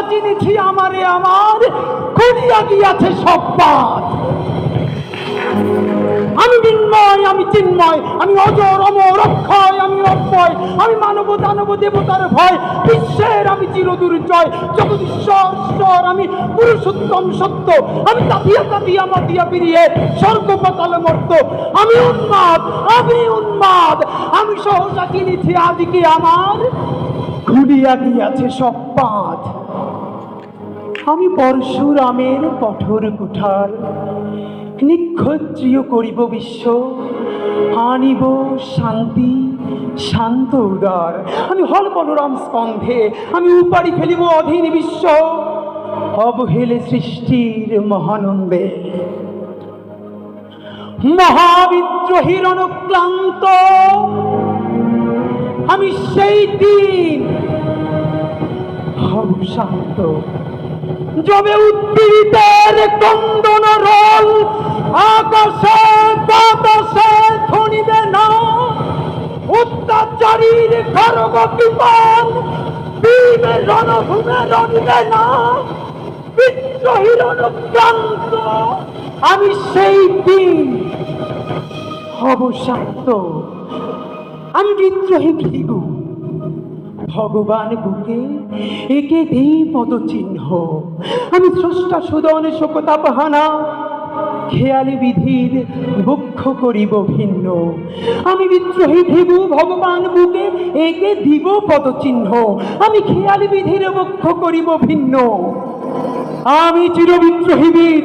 চিনেছি আমারে আমার, খুলিয়া গিয়াছে সব বাঁধ। আমি বিন্ময়, আমি চিন্ময়, আমি অজর অমর অক্ষয়, আমি অব্যয়, আমি মানব দানব দেবতার ভয়, বিশ্বের আমি চিরদুর্জয়, জগদীশ্বর ঈশ্বর, আমি পুরুষোত্তম সত্য, আমি তাতিয়া তাতিয়া মাতিয়া পিরিয়ে স্বর্গ পাতালে মর্ত। আমি উন্মাদ, আমি উন্মাদ, আমি সহসা চিনেছি আজকে আমার, খুলিয়া গিয়াছে সব বাঁধ। আমি পরশুরামের কঠোর কুঠার, নিক্ষত্রিয় করিব বিশ্ব, আনিব শান্তি শান্ত উদার। আমি হল বলরাম স্কন্ধে, আমি উপাড়ি ফেলিব অধীন বিশ্ব, অবহেলে সৃষ্টির মহানন্দে। মহাবিদ্রোহীর অনুক্লান্ত আমি সেই দিন হব শান্ত, যবে উদ্দীরিতের কন্দন রোল আকাশে বাতাসে ধ্বনিবে না, অত্যাচারীর খড়গ বিমান বীর রণভূমে রণিবে না। বিদ্রোহীর অনুক্রান্ত আমি সেই দিন হব শান্ত। আমি বিদ্রোহী ভৃগু, ভগবান বুকে একে দেই পদচিহ্ন। আমি স্রষ্টা সুদন শোকতাপহানা, খেয়ালি বিধির বক্ষ করিব ভিন্ন। আমি বিদ্রোহী ভৃগু, ভগবান বুকে একে দিব পদচিহ্ন। আমি খেয়ালি বিধির বক্ষ করিব ভিন্ন। আমি চিরবিদ্রোহী বীর।